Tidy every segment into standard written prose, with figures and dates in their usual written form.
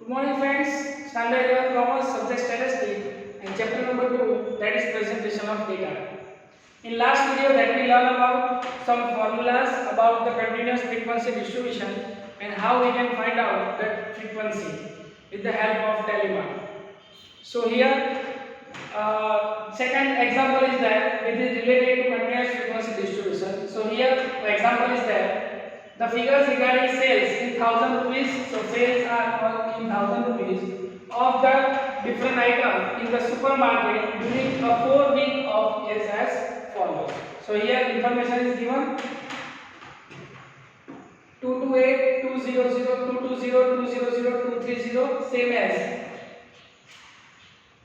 Good morning friends, Standard 11 Commerce subject statistics and chapter number 2, that is presentation of data. In last video that we learned about some formulas about the continuous frequency distribution and how we can find out that frequency with the help of telemark. So here second example is that it is related to continuous frequency distribution. So here the example is that the figures regarding sales in 1000 rupees. So sales are in 1000 rupees of the different item in the supermarket during a 4 week of is as follows. So here information is given 228, 200, 220, 200, 230, same as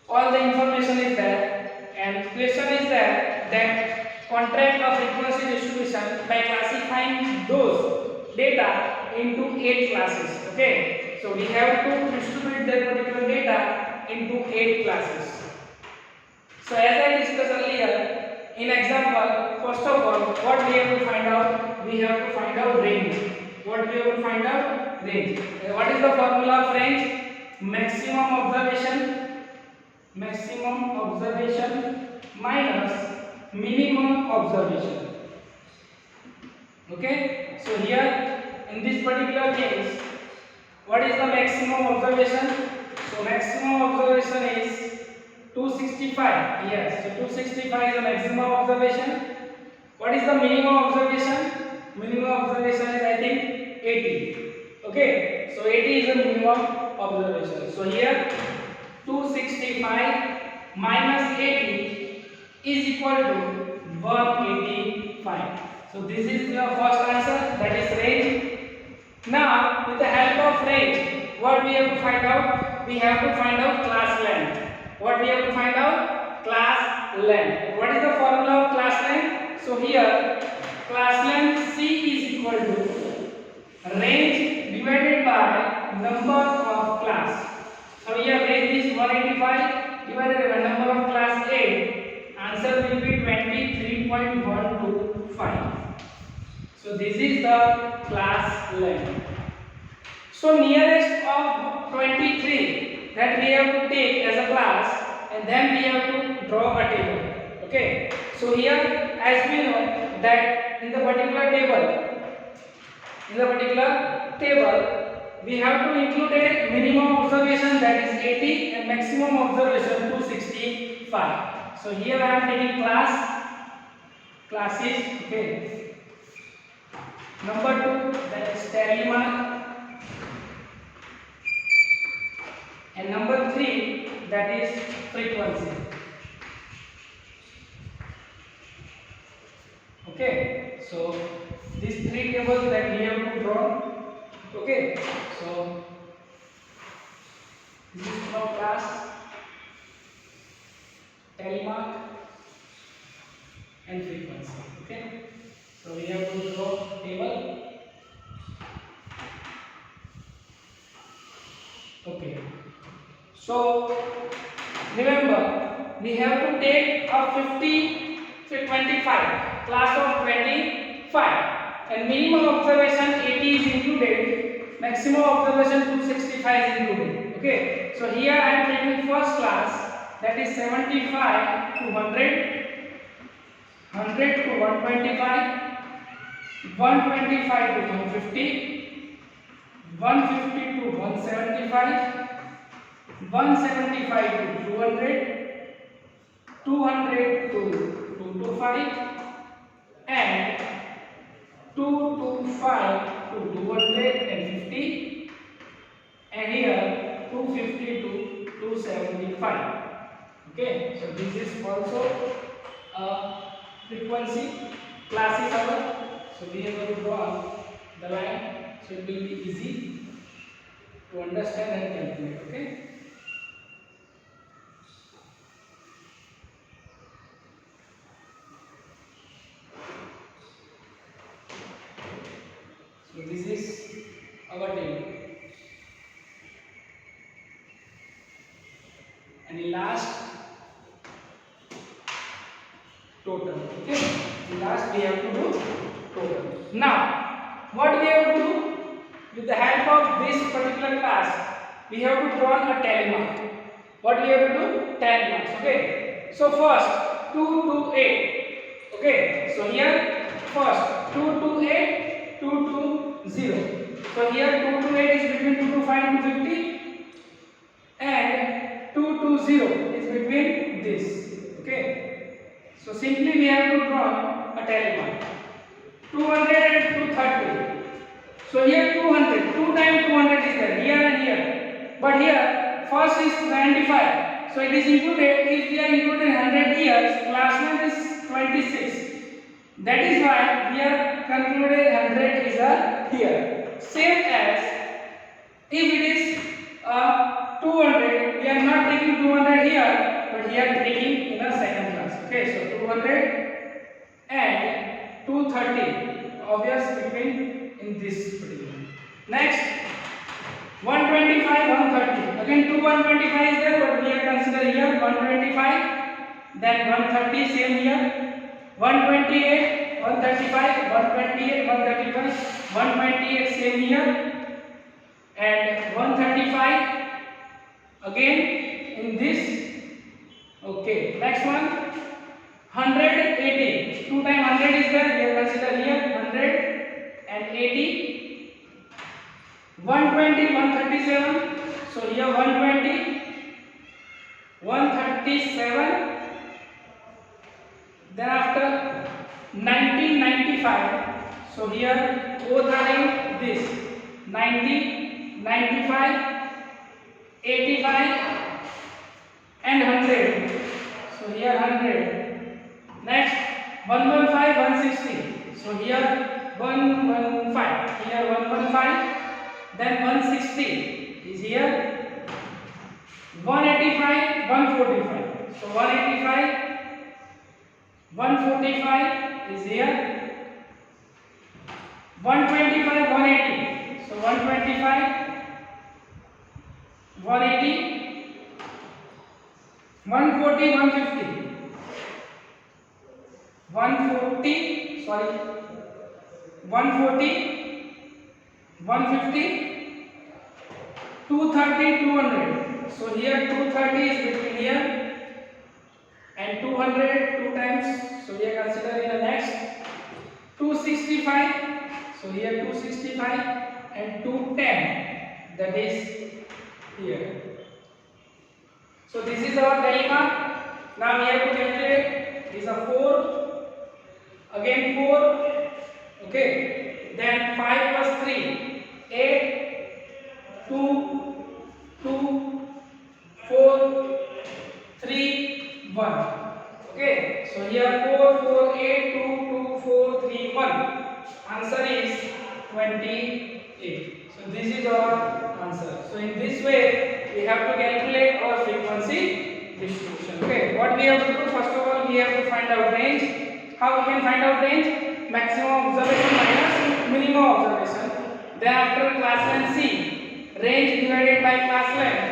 all the information is there, and question is that contract of frequency distribution by classifying those data into 8 classes. Okay, so we have to distribute that particular data into 8 classes. So as I discussed earlier in example, first of all what we have to find out, we have to find out range. What we have to find out? Range. What is the formula of range? Maximum observation minus minimum observation. Okay, so here in this particular case, what is the maximum observation? So maximum observation is 265. Yes, so 265 is the maximum observation. What is the minimum observation? Minimum observation is I think 80. Okay, so 80 is the minimum observation. So here 265 minus 80 is equal to 185. So this is the first answer, that is range. Now with the help of range, what we have to find out? We have to find out class length. What we have to find out? Class length. What is the formula of class length? So here class length C is equal to range divided by number of class. So here range is 185 divided by number of class 8. Answer will be 23.125. So this is the class length. So nearest of 23 that we have to take as a class, and then we have to draw a table. Okay. So here as we know that in the particular table we have to include a minimum observation, that is 80, and maximum observation 265. So here I am taking classes. Okay. Number 2, that is telemark, and number 3, that is frequency. Okay. So these 3 tables that we have to draw. Okay, so this is from class, telemark, and frequency. Okay, so we have to draw table. Okay, so remember we have to take a 25 class of 25. And minimum observation 80 is included, maximum observation 265 is included. Okay, so here I am taking first class, that is 75 to 100, 100 to 125, 125 to 150, 150 to 175, 175 to 200, 200 to 225, and 225 to 250, and here 250 to 275. Okay, so this is also a frequency class is our. So we are going to draw the line, so it will be easy to understand and calculate. Okay. So this is our table, and in last total. Okay, in last we have to do total. Now what we have to do, with the help of this particular class we have to draw a tally mark. What we have to do? Tally marks. Okay. So first 2 to 8. Okay. So here first 2 to 8, 2 to 0. So here 2 to 8 is between 2 to 5 and 50, and 2 to 0 is between this. Okay. So simply we have to draw a tally mark. 200 and 230. So here 200, 2 times 200 is there, here and here. But here first is 95. So it is included. If we are including 100 years, class 1 is 26. That is why we are concluded 100 is a here. Same as if it is 200, we are not taking 200 here, but here taking in a second class. Okay, so 200 and 230, obvious between in this particular. Next 125, 130. Again 2 125 is there, but we are consider here 125. Then 130 same here. 128, 135, 128, 135, 128 same here. And 135 again in this. Okay, next one 180. 2 times 100 is there, we are consider here 180. 120, 137. So here 120, 137. Then after 1995. So here both are in this 90, 95, 85 and 100. So here 100. Next 115, 160. So here 115. Here 115. Then 160 is here. 185, 145. So 185, 145 is here. 125, 180. So 125, 180, 140, 150. 140, sorry, 140, 150, 230, 200. So here 230 is between here and 200, 2 times. So we are considering the next 265. So here 265 and 210. That is here. So this is our tally mark. Now we have to calculate. This is a 4. Again 4. Okay. Then 5 plus 3. 8. 2. 2. 4. 3. 1. Okay. So here 4, 4, 8, 2, 2, 4, 3, 1. Answer is 28. So this is our answer. So in this way we have to calculate our frequency distribution. Okay. What we have to do, first of all we have to find out range. How we can find out range? Maximum observation minus minimum observation. Then after class length C, range divided by class length,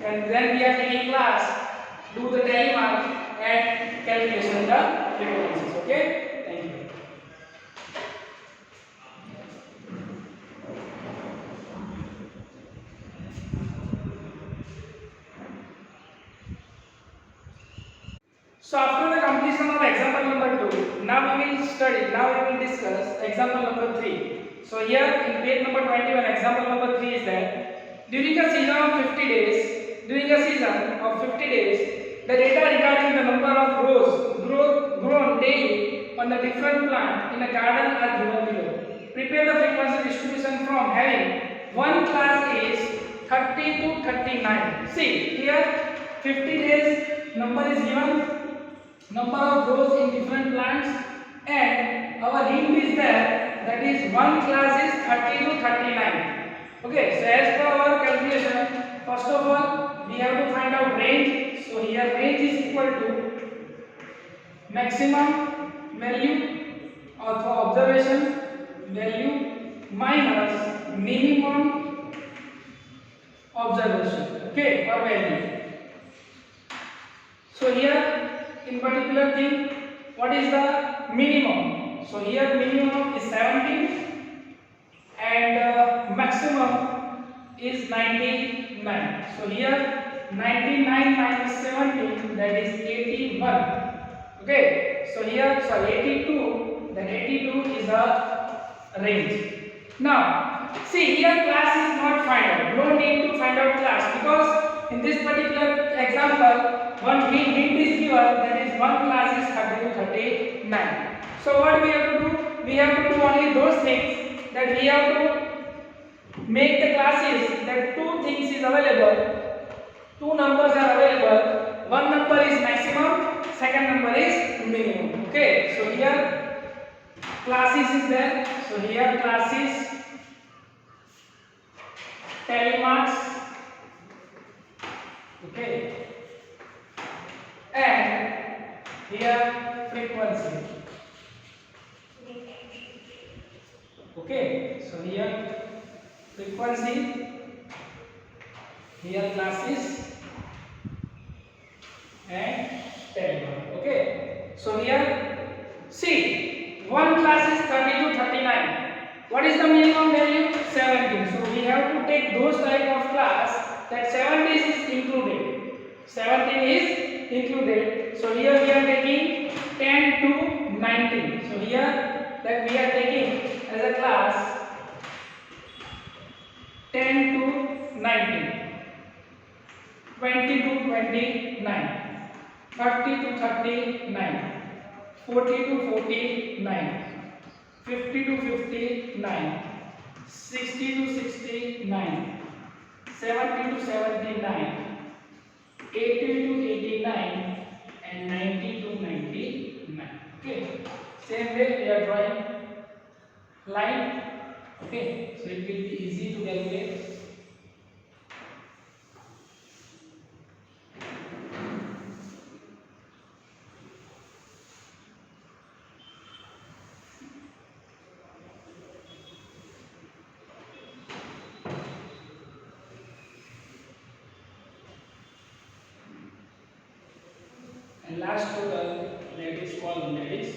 and then we are taking class, do the tally mark and calculation the frequencies. Okay. Thank you. So after the completion of example number 2, now we will study, now we will discuss example number 3. So here in page number 21, example number 3 is that during a season of 50 days, the data regarding the number of rows grown daily on the different plant in a garden are given below. Prepare the frequency distribution from having one class is 30 to 39. See here 50 days number is given, number of rows in different plants, and our hint is there, that is one class is 30 to 39. Okay, so as per our calculation, first of all we have to find out range. So here range is equal to maximum value of observation value minus minimum observation, okay, or value. So here in particular thing, what is the minimum? So here minimum is 17 and maximum is 99. So here 99 minus 17, that is 81. Okay, so here 82, then 82 is a range. Now see, here class is not find out. No need to find out class, because in this particular example one hint is given, that is one class is 30 to 39. So what we have to do? We have to do only those things, that we have to make the classes that two things is available, two numbers are available, one number is maximum, second number is minimum. Okay, so here classes is there. So here classes, tally marks, okay, and here frequency. Okay, so here frequency, here classes and tally mark. Okay, so here see, one class is 30 to 39. What is the minimum value? 17. So we have to take those type of class that 17 is included. 17 is included. So here we are taking 10 to 19. So here that we are taking as a class 10 to 19, 20 to 29, 30 to 39, 40 to 49, 50 to 59, 60 to 69, 70 to 79, 80 to 89, and 90 to 99. Okay, same way we are drawing line. Okay, so it will be easy to calculate. And last total, that is called, that is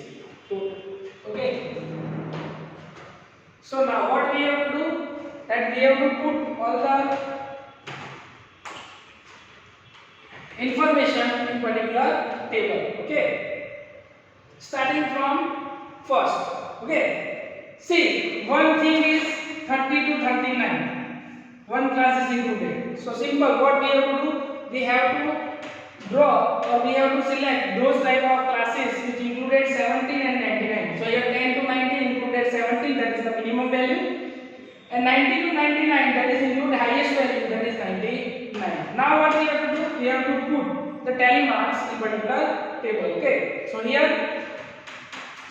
total. Okay. So now what we have to do? That we have to put all the information in particular table. Okay. Starting from first. Okay. See, one thing is 30 to 39. One class is included. So simple. What we have to do? We have to draw, or we have to select those type of classes which included 17 and 99. So here 10 to 19 included 17, that is the minimum value, and 90 to 99, that is include highest value, that is 99. Now what we have to do? We have to put the tally marks in particular table. Okay, so here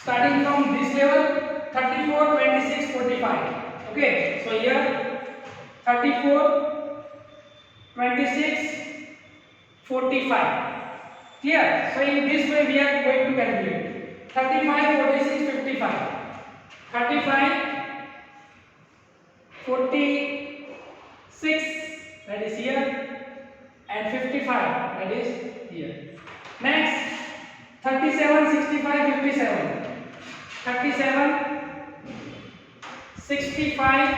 starting from this level 34, 26, 45. Okay, so here 34, 26, 45. Clear? So in this way we are going to calculate 35, 46, 55. 35, 46, that is here, and 55, that is here. Next 37, 65, 57. 37, 65,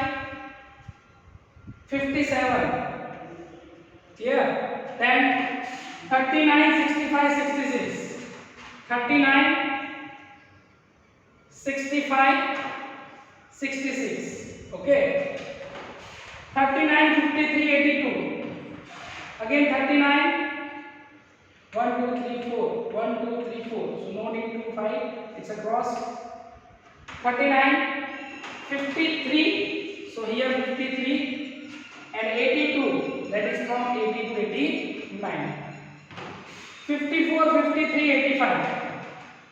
57. Clear? Then 39, 65, 66. 39, 65, 66. Okay. 39, 53, 82. Again 39. 1, 2, 3, 4. 1, 2, 3, 4. So no need to 5. It's a cross. 39, 53. So here 53 and 82. That is from 80 to 89. 54, 53, 85.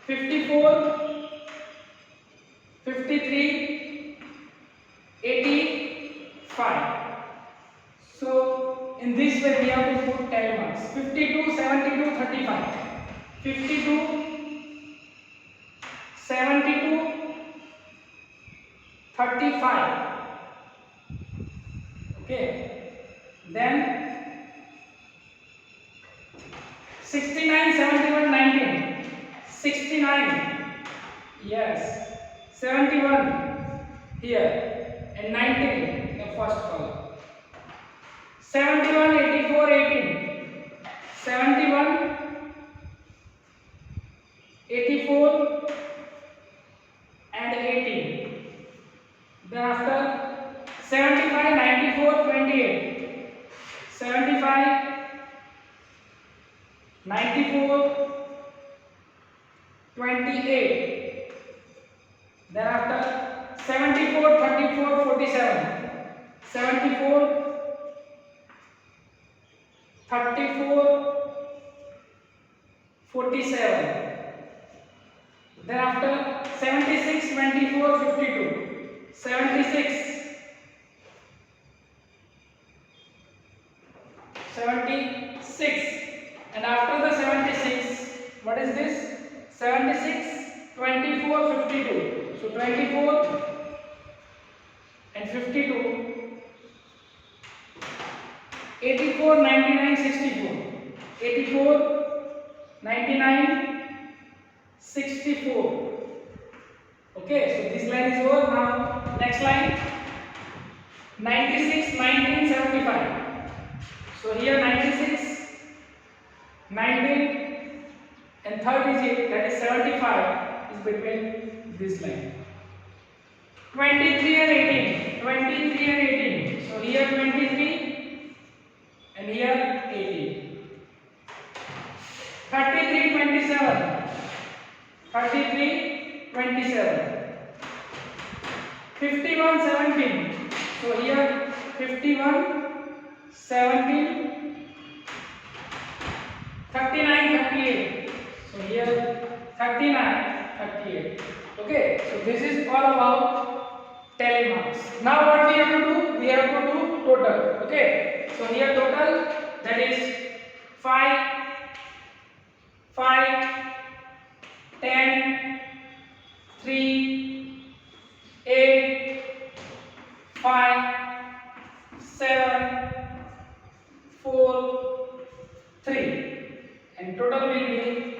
54, 53, 85. So in this way we have to put 10 marks. 52, 72, 35. 52, 72, 35. Okay. Then 69, 71, 19. 69. Yes. 71 here and 19 in the first column. 71, 84, 18. 71, 84 and 18. Then after 75, 94, 28. 75, 94, 28. Then after 74, 34, 47. 74, 34, 47. Then after 76, 24, 52. 76, 76. And after the 76, what is this? 76, 24, 52. So 24 and 52. 84, 99, 64. 84, 99, 64. Okay, so this line is over. Now next line, 96, 19, 75. So here 96, 19 and third digit, that is 75, is between this line. 23 and 18. 23 and 18. So here 23 and here 18. 33, 27. 33, 27. 51, 17. So here 51, 17. 39, 38. So here 39, 38. Okay, so this is all about tally marks. Now what we have to do? We have to do total. Okay, so here total, that is 5, 5, 10, 3, 8, 5, 7, 4, 3, and total will be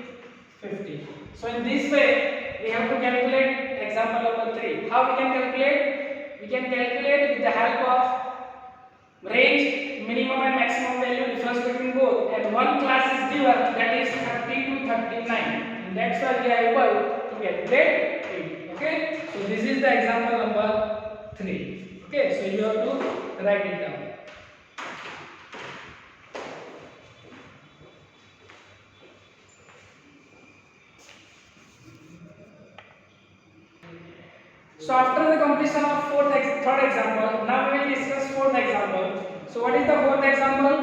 50. So in this way we have to calculate example number 3. How we can calculate? We can calculate with the help of range, minimum and maximum value difference between both, and one class is given, that is 30 to 39, and that's why we are able to calculate it. Okay, so this is the example number 3. Okay, so you have to write it down. So after the completion of third example, now we will discuss fourth example. So what is the fourth example?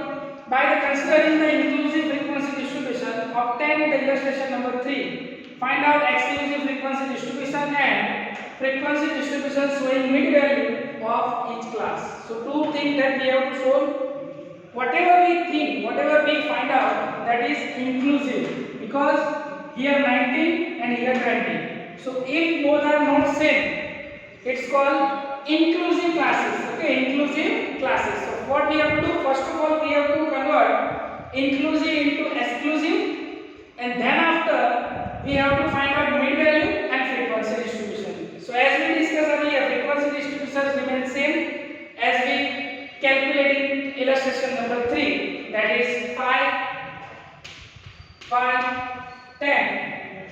By the considering the inclusive frequency distribution, obtain the illustration number 3. Find out exclusive frequency distribution and frequency distribution showing mid value of each class. So two things that we have to show. Whatever we think, whatever we find out, that is inclusive, because here 19 and here 20. So if both are not same, it's called inclusive classes. Okay, inclusive classes. So what we have to do? First of all, we have to convert inclusive into exclusive, and then after we have to find out mid value and frequency distribution. So as we discussed earlier, frequency distribution remains same as we calculate in illustration number 3, that is 5, 5, 10,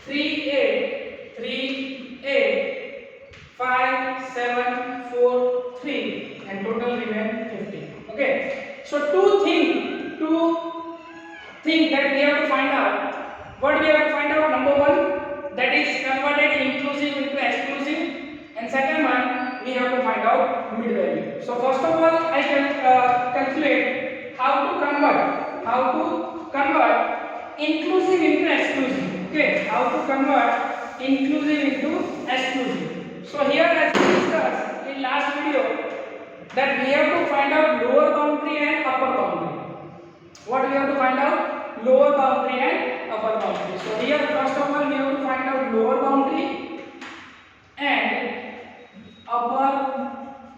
3, 8, 3, 8, 5, 7, 4, 3, and total remain 50. Okay, so two things that we have to find out. What we have to find out? Number one, that is converted inclusive into exclusive, and second one, we have to find out mid value. So first of all, I can calculate how to convert inclusive into exclusive. Okay, how to convert inclusive into exclusive. So here, as we discussed in last video, that we have to find out lower boundary and upper boundary. What we have to find out? Lower boundary and upper boundary. So here, first of all, we have to find out lower boundary and upper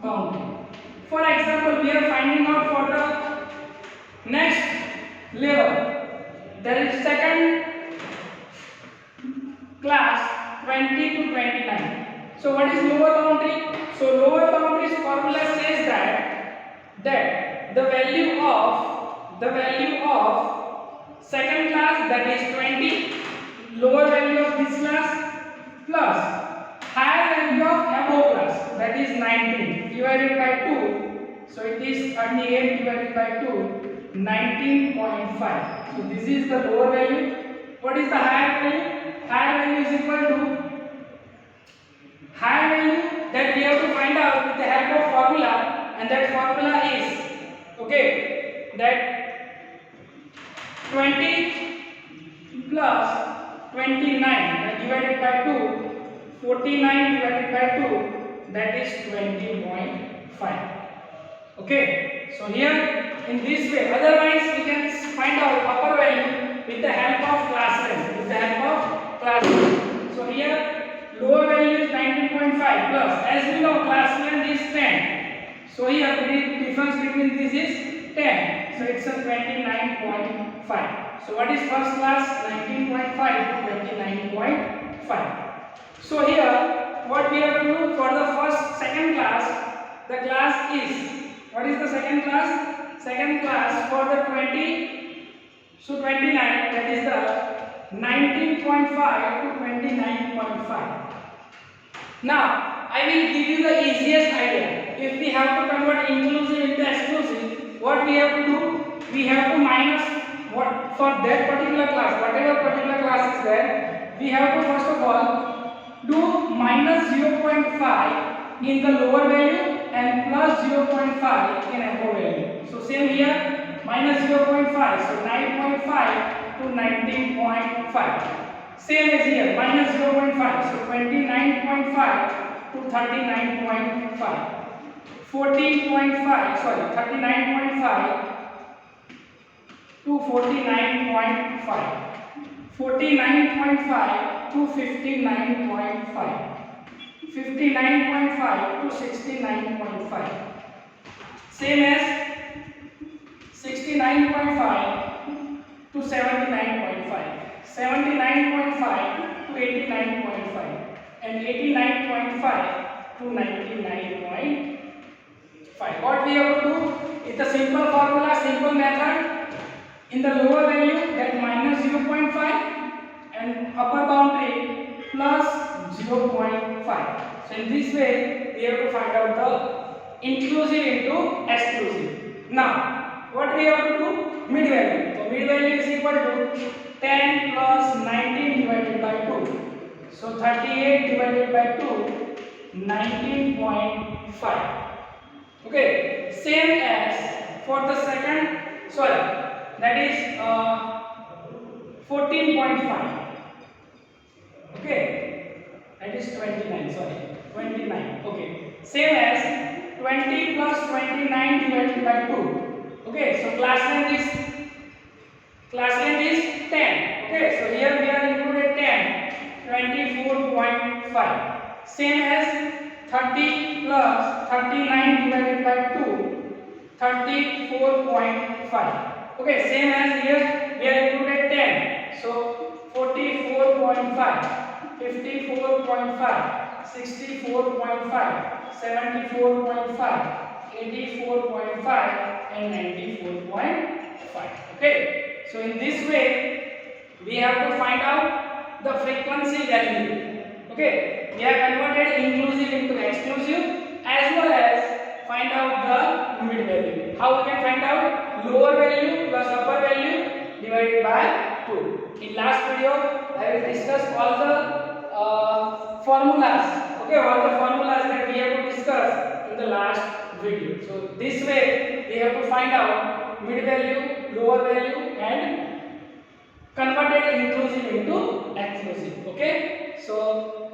boundary. For example, we are finding out for the next level, there is second class 20 to 29. So what is lower boundary? So lower boundary's formula says that the value of second class, that is 20, lower value of this class, plus higher value of above class, that is 19 divided by 2. So it is 38 divided by 2, 19.5. So this is the lower value. What is the higher value? Higher value is equal to higher value that we have to find out with the help of formula, and that formula is, okay, that 20 plus 29 divided by 2, 49 divided by 2, that is 20.5. Okay, so here in this way, otherwise we can find out upper value with the help of class length, So here lower value is 19.5 plus, as we know, class length is 10. So here the difference between this is 10. So it's a 29.5. So what is first class? 19.5 to 29.5. So here what we have to do for the second class, the class is, what is the second class? Second class for the 20, so 29, that is the 19.5 to 29.5. Now I will give you the easiest idea. If we have to convert inclusive into exclusive, what we have to do? We have to minus what for that particular class, whatever particular class is there, we have to first of all do minus 0.5 in the lower value and plus 0.5 in above value. So same here, minus 0.5, so 9.5 to 19.5. Same as here, minus 0.5, so 29.5 to 39.5. 14.5, sorry, 39.5 to 49.5. 49.5 to 59.5. 59.5 to 69.5. Same as 69.5 to 79.5. 79.5 to 89.5. And 89.5 to 99.5. What we have to do is the simple formula, simple method. In the lower value, that minus 0.5 and upper boundary plus 0.5. So in this way, we have to find out the inclusive into exclusive. Now, what we have to do? Mid value. So mid value is equal to 10 plus 19 divided by 2. So 38 divided by 2, 19.5. Okay, same as for the second, that is 14.5. Okay, that is 29, 29. Okay, same as 20 plus 29 divided by 2. Okay, so class length is 10. Okay, so here we are included 10, 24.5. Same as 30 plus 39 divided by 2, 34.5. Okay, same as here we are included 10. So 44.5, 54.5, 64.5, 74.5, 84.5 and 94.5. Okay, so in this way we have to find out the frequency value. Okay, we have converted inclusive into exclusive as well as find out the mid value. How we can find out? Lower value plus upper value divided by 2. In last video, I will discuss all the formulas. Okay, all the formulas that we have to discuss in the last video. So this way, we have to find out mid value, lower value, and converted inclusive into exclusive. Okay, so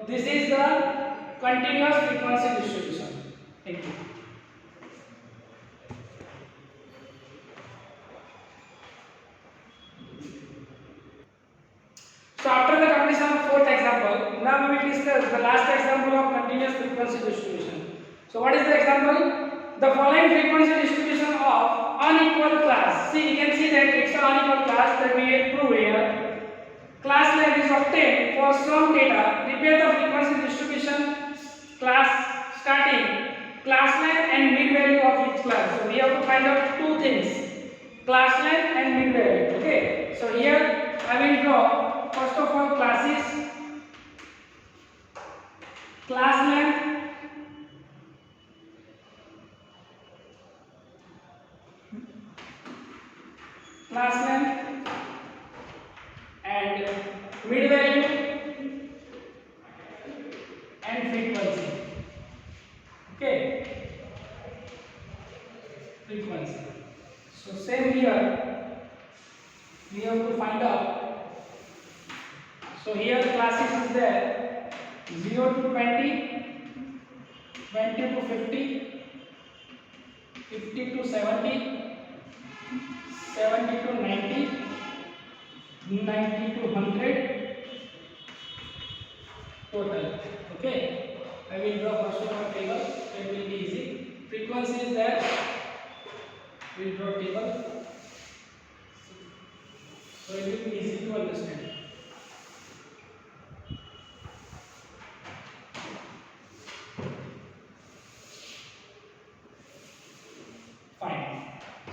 this is the continuous frequency distribution. Thank you. So after the completion of fourth example, now we will discuss the last example of continuous frequency distribution. So what is the example? The following frequency distribution of unequal class. See, you can see that it's an unequal class that we will prove here. Class length is obtained for some data. Prepare the frequency distribution class starting class length and mid value of each class. So we have to find out two things, class length and mid value. Okay, so here I will draw first of all classes, class length, and mid value and frequency. Okay, frequency. So same here, we have to find out. So here classes is there 0 to 20, 20 to 50, 50 to 70, 70 to 90, 90 to 100 total. Okay, I will draw first of all table, it will be easy. Frequency is there, we will draw table, so it will be easy to understand. Fine.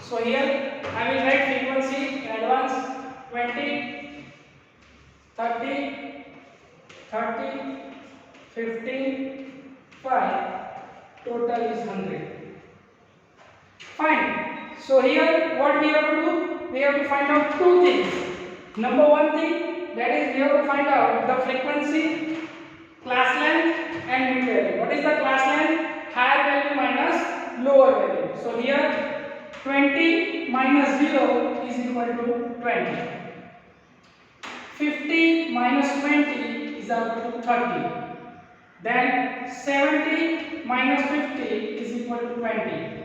So here I will write frequency in advance 20, 30, 30, 15, 5, total is 100. Fine. So here what we have to do? We have to find out two things. Number one thing, that is we have to find out the frequency, class length and mid value. What is the class length? Higher value minus lower value. So here 20 minus 0 is equal to 20. 50 minus 20 is equal to 30. Then 70 minus 50 is equal to 20.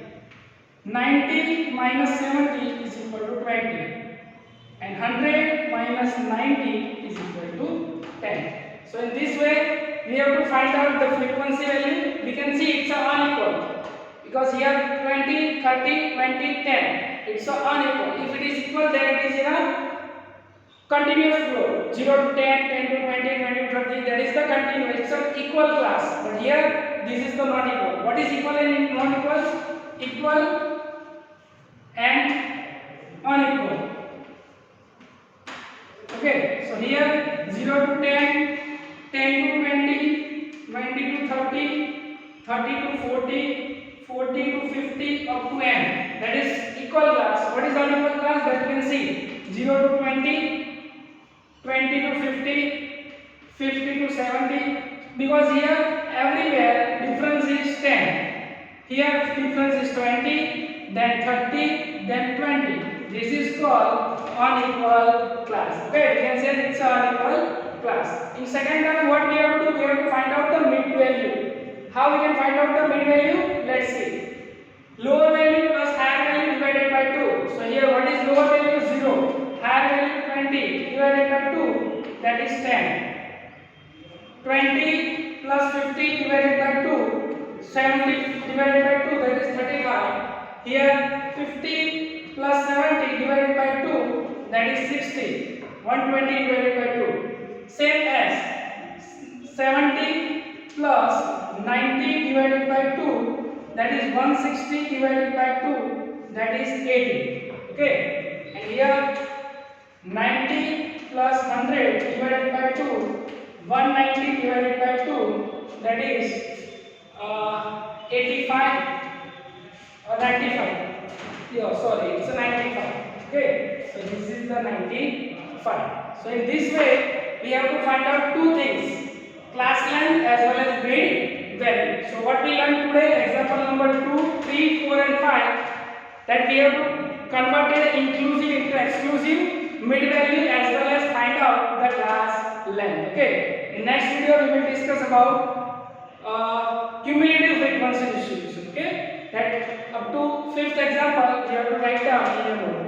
90 minus 70 is equal to 20. And 100 minus 90 is equal to 10. So in this way, we have to find out the frequency value. We can see it's unequal. Because here 20, 30, 20, 10. It's unequal. If it is equal, then it is in a continuous flow. 0 to 10, 10 to 20, 20 to 30. That is the continuous. It's an equal class. But here, this is the non-equal. What is equal and non-equal? Equal and unequal. Okay. So here 0 to 10, 10 to 20, 20 to 30, 30 to 40, 40 to 50 up to n. That is equal class. What is unequal class? That you can see 0 to 20, 20 to 50, 50 to 70. Because here everywhere difference is 10. Here difference is 20, then 30, then 20. This is called unequal class. Okay, we can say it's an unequal class. In second term, what we have to do? We have to find out the mid value. How we can find out the mid value? Let's see. Lower value plus higher value divided by 2. So here what is lower value? 0. Higher value 20 divided by 2, that is 10. 20 plus 50 divided by 2, 70 divided by 2, that is 35. Here 50 plus 70 divided by 2, that is 60. 120 divided by 2. Same as 70 plus 90 divided by 2, that is 160 divided by 2, that is 80. Okay. And here 90 plus 100 divided by 2, 190 divided by 2, that is 85 or 95. Yeah, sorry, it's a 95. Okay, so this is the 95. So in this way, we have to find out two things, class length as well as mid value. So what we learned today, example number 2, 3, 4 and 5, that we have to convert it inclusive into exclusive, mid value as well as find out the class length. Okay, in next video we will discuss about cumulative frequency distribution. Okay, that up to 5th example you have to write down in your note.